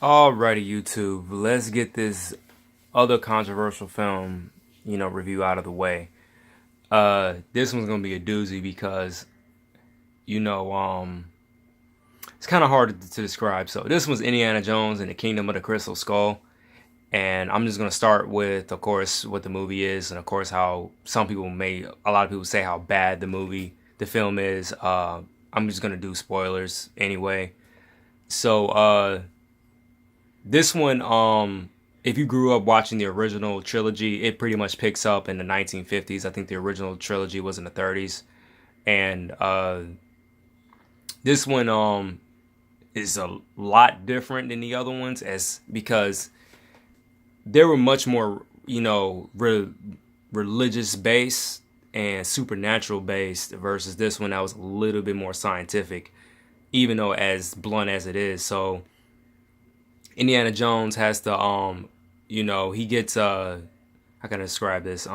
Alrighty, YouTube. Let's get this other controversial film, review out of the way. This one's gonna be a doozy because, you know, um, it's kind of hard to describe. So this was Indiana Jones and the Kingdom of the Crystal Skull, and I'm just gonna start with, of course, what the movie is, and of course how a lot of people say how bad the film is. I'm just gonna do spoilers anyway. So, this one, if you grew up watching the original trilogy, it pretty much picks up in the 1950s. I think the original trilogy was in the 30s, and this one is a lot different than the other ones, as because they were much more, religious based and supernatural based versus this one that was a little bit more scientific, even though as blunt as it is. So Indiana Jones has to he gets how can I describe this?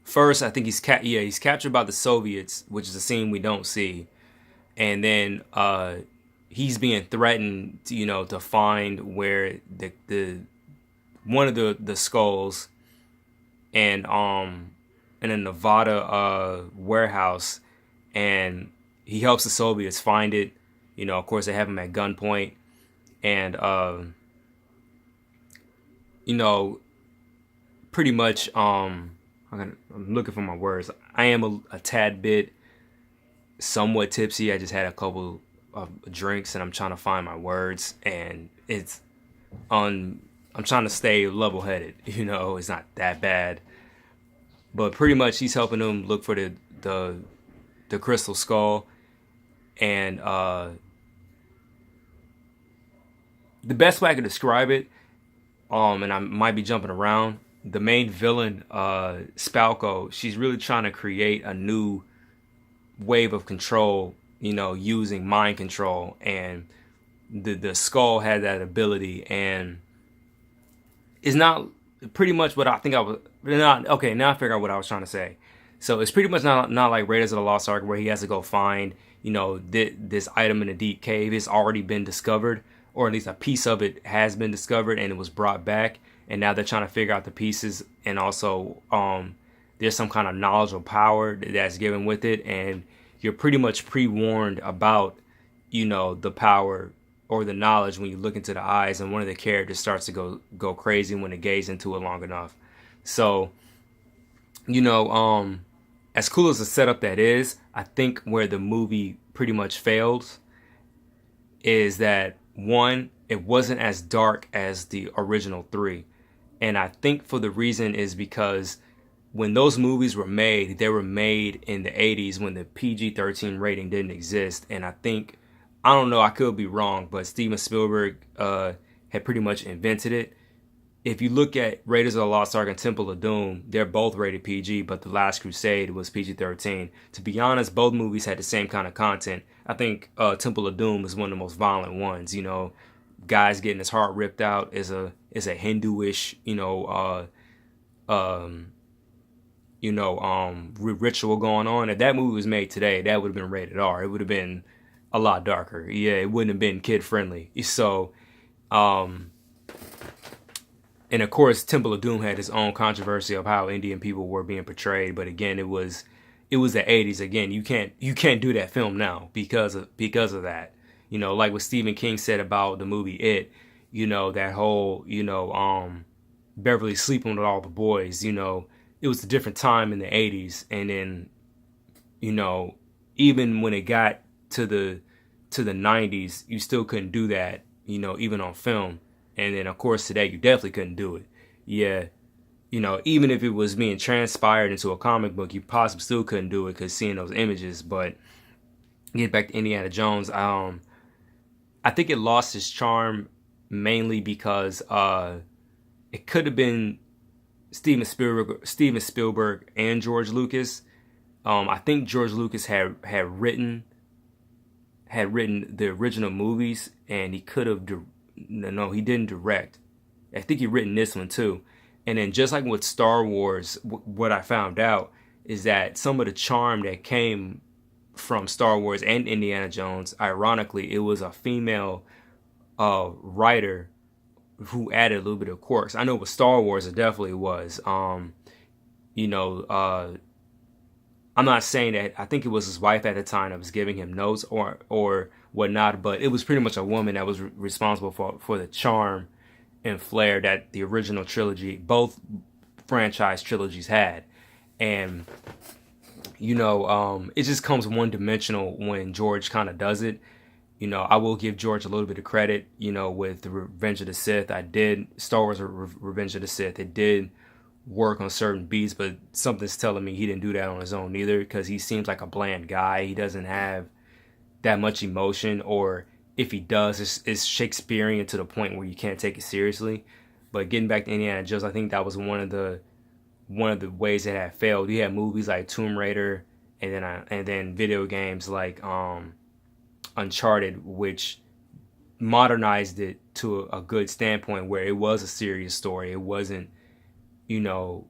First I think he's captured by the Soviets, which is a scene we don't see. And then he's being threatened to, to find where the one of the skulls and in a Nevada warehouse, and he helps the Soviets find it. Of course they have him at gunpoint, and pretty much I'm looking for my words. I am a tad bit somewhat tipsy. I just had a couple of drinks and I'm trying to find my words, and I'm trying to stay level headed. It's not that bad, but pretty much he's helping them look for the crystal skull, and the best way I could describe it, and I might be jumping around, the main villain, Spalko, she's really trying to create a new wave of control, using mind control, and the skull had that ability, and it's not pretty much what I think I was not okay. Now I figure out what I was trying to say. So it's pretty much not like Raiders of the Lost Ark, where he has to go find this item in a deep cave. It's already been discovered, or at least a piece of it has been discovered, and it was brought back, and now they're trying to figure out the pieces, and also there's some kind of knowledge or power that's given with it, and you're pretty much pre-warned about the power or the knowledge when you look into the eyes, and one of the characters starts to go crazy when they gaze into it long enough. So as cool as the setup that is, I think where the movie pretty much fails is that, one, it wasn't as dark as the original three. And I think for the reason is because when those movies were made, they were made in the 80s when the PG-13 rating didn't exist. And I think, I don't know, I could be wrong, but Steven Spielberg had pretty much invented it. If you look at Raiders of the Lost Ark and Temple of Doom, they're both rated PG, but The Last Crusade was PG-13. To be honest, both movies had the same kind of content. I think Temple of Doom is one of the most violent ones. Guys getting his heart ripped out is a Hindu-ish, ritual going on. If that movie was made today, that would have been rated R. It would have been a lot darker. Yeah, it wouldn't have been kid friendly. So, and of course, Temple of Doom had its own controversy of how Indian people were being portrayed. But again, it was the 80s. Again, you can't do that film now because of that. Like what Stephen King said about the movie It. That whole Beverly sleeping with all the boys. It was a different time in the 80s, and then even when it got to the 90s, you still couldn't do that. Even on film. And then, of course, today you definitely couldn't do it. Yeah, even if it was being transpired into a comic book, you possibly still couldn't do it because seeing those images. But get back to Indiana Jones, I think it lost its charm mainly because it could have been Steven Spielberg, and George Lucas. I think George Lucas had written the original movies, and he could have. No, he didn't direct. I think he written this one too. And then just like with Star Wars, what I found out is that some of the charm that came from Star Wars and Indiana Jones, ironically, it was a female writer who added a little bit of quirks. I know with Star Wars it definitely was. You know, I'm not saying that. I think it was his wife at the time that was giving him notes or whatnot, but it was pretty much a woman that was responsible for the charm and flair that the original trilogy, both franchise trilogies had. And you know, it just comes one dimensional when George kind of does it. You know, I will give George a little bit of credit. You know, with the Revenge of the Sith, Star Wars Revenge of the Sith, it did work on certain beats, but something's telling me he didn't do that on his own either, because he seems like a bland guy. He doesn't have that much emotion, or if he does, it's Shakespearean to the point where you can't take it seriously. But getting back to Indiana Jones, I think that was one of the ways that had failed. You had movies like Tomb Raider, and then video games like Uncharted, which modernized it to a good standpoint where it was a serious story. It wasn't, you know,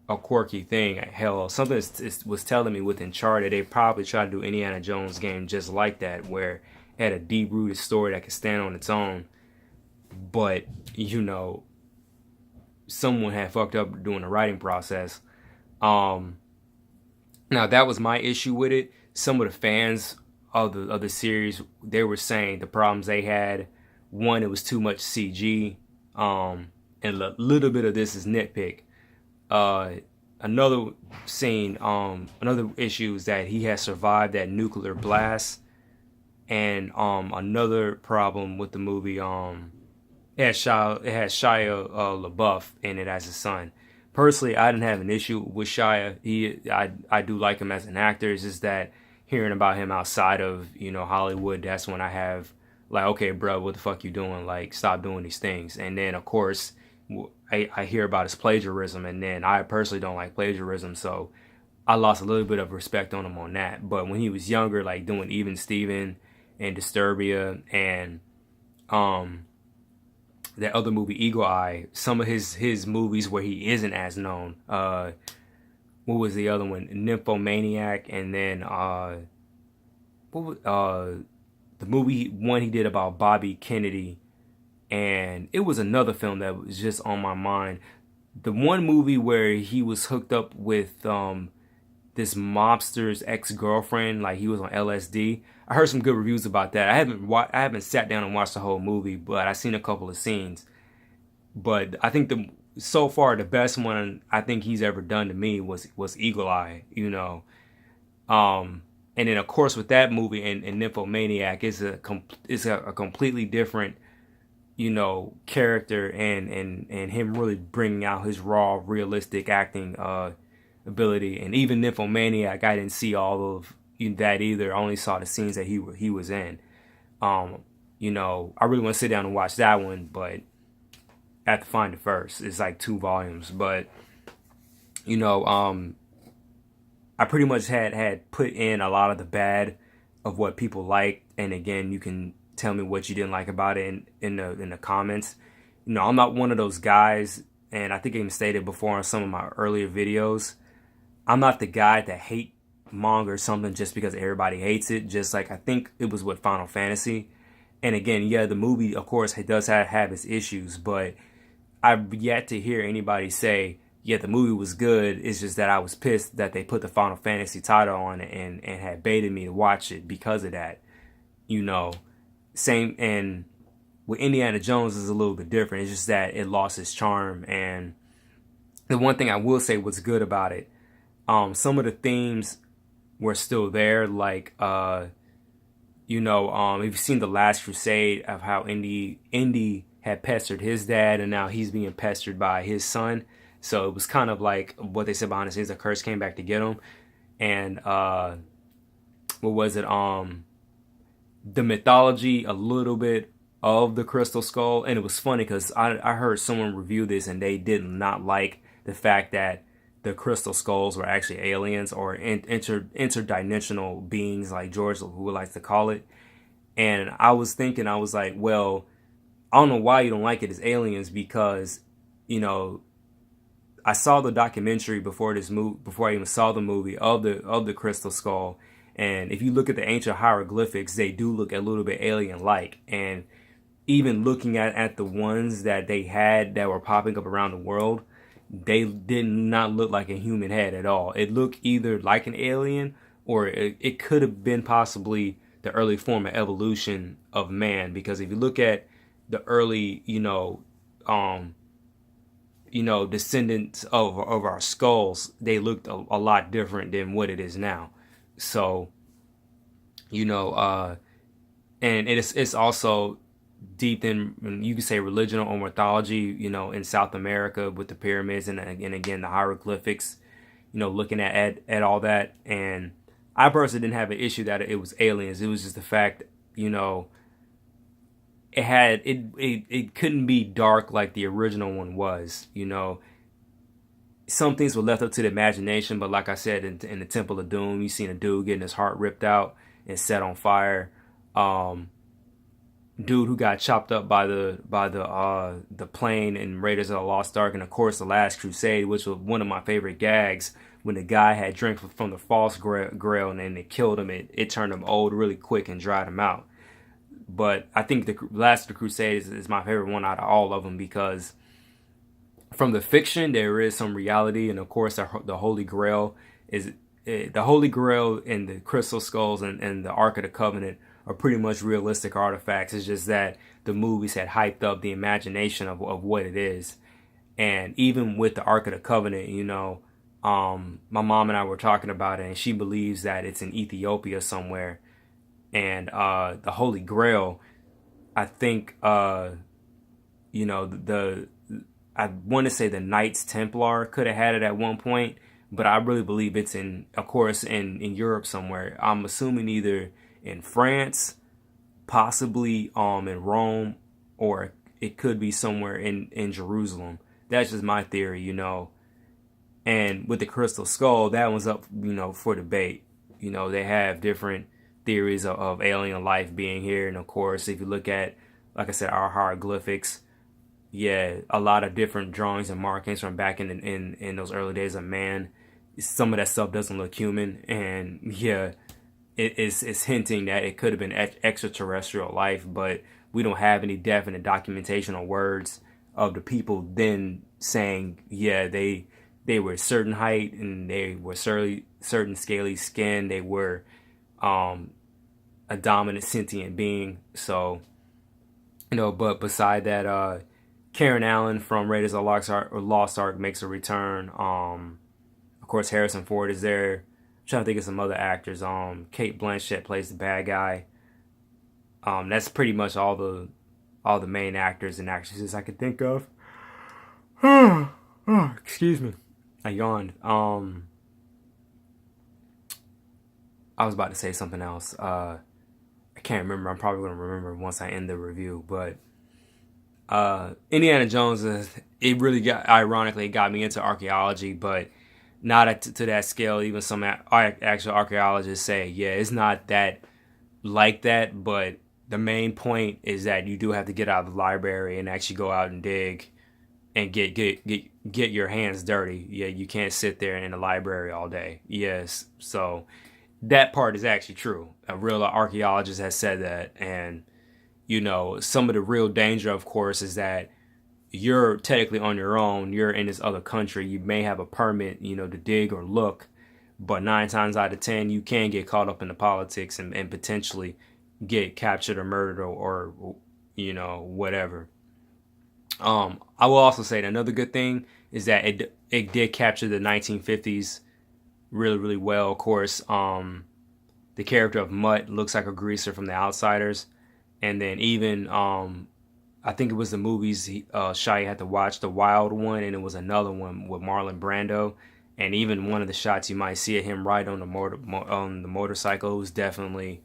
a quirky thing. Hell, something was telling me with Uncharted, they probably tried to do Indiana Jones game just like that, where it had a deep-rooted story that could stand on its own. But, you know, someone had fucked up during the writing process. Now, that was my issue with it. Some of the fans of the series, they were saying the problems they had. One, it was too much CG. And a little bit of this is nitpick. Another issue is that he has survived that nuclear blast. And another problem with the movie, it has Shia LaBeouf in it as his son. Personally, I didn't have an issue with Shia. I do like him as an actor. It's just that hearing about him outside of, you know, Hollywood, that's when I have like, okay, bro, what the fuck you doing? Like, stop doing these things. And then, of course, I hear about his plagiarism, and then I personally don't like plagiarism, so I lost a little bit of respect on him on that. But when he was younger, like doing Even Steven and Disturbia and that other movie Eagle Eye, some of his movies where he isn't as known. What was the other one? Nymphomaniac, and then the movie one he did about Bobby Kennedy, and it was another film that was just on my mind. The one movie where he was hooked up with this mobster's ex-girlfriend, like he was on LSD. I heard some good reviews about that. I haven't sat down and watched the whole movie, but I seen a couple of scenes. But I think so far the best one I think he's ever done to me was Eagle Eye, you know. And then of course with that movie and Nymphomaniac is a completely different, you know, character, and him really bringing out his raw, realistic acting ability. And even Nymphomaniac, I didn't see all of that either. I only saw the scenes that he was in. You know, I really want to sit down and watch that one, but I have to find it first. It's like 2 volumes, but you know, I pretty much had put in a lot of the bad of what people liked, and again, you can tell me what you didn't like about it in the comments. You know, I'm not one of those guys, and I think I even stated before on some of my earlier videos, I'm not the guy that hate manga or something just because everybody hates it. Just like I think it was with Final Fantasy. And again, yeah, the movie, of course, it does have its issues, but I've yet to hear anybody say, yeah, the movie was good. It's just that I was pissed that they put the Final Fantasy title on it and had baited me to watch it because of that. You know, same, and with Indiana Jones is a little bit different. It's just that it lost its charm. And the one thing I will say was good about it, some of the themes were still there, like you know, if you've seen The Last Crusade, of how Indy had pestered his dad, and now he's being pestered by his son. So it was kind of like what they said behind the scenes, a curse came back to get him. And what was it? The mythology a little bit of the Crystal Skull. And it was funny because I heard someone review this and they did not like the fact that the Crystal Skulls were actually aliens or interdimensional beings, like George who likes to call it. And I was thinking, I was like, well, I don't know why you don't like it as aliens, because, you know, I saw the documentary before I even saw the movie of the Crystal Skull, and if you look at the ancient hieroglyphics, they do look a little bit alien-like. And even looking at the ones that they had that were popping up around the world, they did not look like a human head at all. It looked either like an alien, or it could have been possibly the early form of evolution of man. Because if you look at the early, um, descendants of our skulls, they looked a lot different than what it is now. So, you know, and it's also deep in, you could say, religion or mythology, in South America with the pyramids and again the hieroglyphics, looking at all that. And I personally didn't have an issue that it was aliens. It was just the fact, it couldn't be dark like the original one was. Some things were left up to the imagination, but like I said, in the Temple of Doom, you seen a dude getting his heart ripped out and set on fire. Dude who got chopped up by the plane in Raiders of the Lost Ark, and of course the Last Crusade, which was one of my favorite gags, when the guy had drank from the false grail and then it killed him. It turned him old really quick and dried him out. But I think the Last of the Crusade is my favorite one out of all of them, because from the fiction there is some reality, and of course the Holy Grail is the Holy Grail and the Crystal Skulls and the Ark of the Covenant are pretty much realistic artifacts. It's just that the movies had hyped up the imagination of what it is. And even with the Ark of the Covenant, my mom and I were talking about it, and she believes that it's in Ethiopia somewhere. And the Holy Grail, I think, I want to say the Knights Templar could have had it at one point, but I really believe it's in Europe somewhere. I'm assuming either in France, possibly in Rome, or it could be somewhere in Jerusalem. That's just my theory, And with the Crystal Skull, that one's up, for debate. They have different theories of alien life being here, and of course, if you look at, like I said, our hieroglyphics, yeah, a lot of different drawings and markings from back in those early days of man. Some of that stuff doesn't look human, and yeah, it's hinting that it could have been extraterrestrial life, but we don't have any definite documentation or words of the people then saying, yeah, they were a certain height and they were certain scaly skin. They were a dominant sentient being. So, but beside that, Karen Allen from Raiders of the Lost Ark makes a return. Of course, Harrison Ford is there. I'm trying to think of some other actors. Cate Blanchett plays the bad guy. That's pretty much all the main actors and actresses I could think of. Excuse me, I yawned. I was about to say something else. I can't remember. I'm probably going to remember once I end the review. But Indiana Jones, it really got me into archaeology, but not to that scale. Even some actual archaeologists say, yeah, it's not that like that. But the main point is that you do have to get out of the library and actually go out and dig and get your hands dirty. Yeah, you can't sit there in the library all day. Yes, so that part is actually true. A real archaeologist has said that. And some of the real danger, of course, is that you're technically on your own. You're in this other country. You may have a permit, to dig or look, but 9 times out of 10, you can get caught up in the politics and potentially get captured or murdered or whatever. I will also say that another good thing is that it did capture the 1950s really, really well. Of course, the character of Mutt looks like a greaser from The Outsiders. And then even, I think it was the movies Shia had to watch, the Wild one, and it was another one with Marlon Brando. And even one of the shots you might see of him ride on the motorcycle was definitely,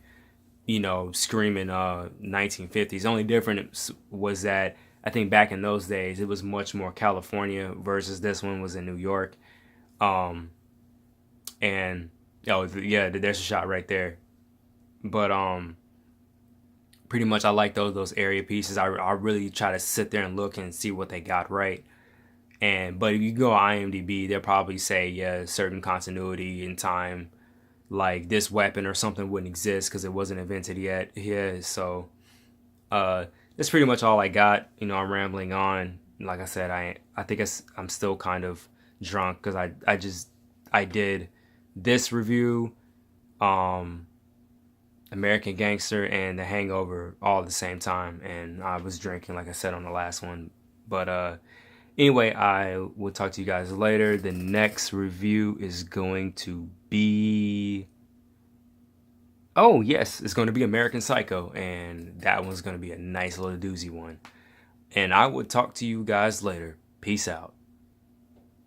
screaming 1950s. The only difference was that I think back in those days it was much more California versus this one was in New York. And yeah, there's a shot right there. But pretty much I like those area pieces. I really try to sit there and look and see what they got right. But if you go on IMDb, they'll probably say, yeah, certain continuity in time, like this weapon or something wouldn't exist because it wasn't invented yet. Yeah, so that's pretty much all I got. You know, I'm rambling on. Like I said, I think I'm still kind of drunk because I did this review, um, American Gangster and The Hangover all at the same time, and I was drinking, like I said on the last one. But anyway, I will talk to you guys later. The next review is going to be, oh yes, it's going to be American Psycho, and that one's going to be a nice little doozy one. And I will talk to you guys later. Peace out.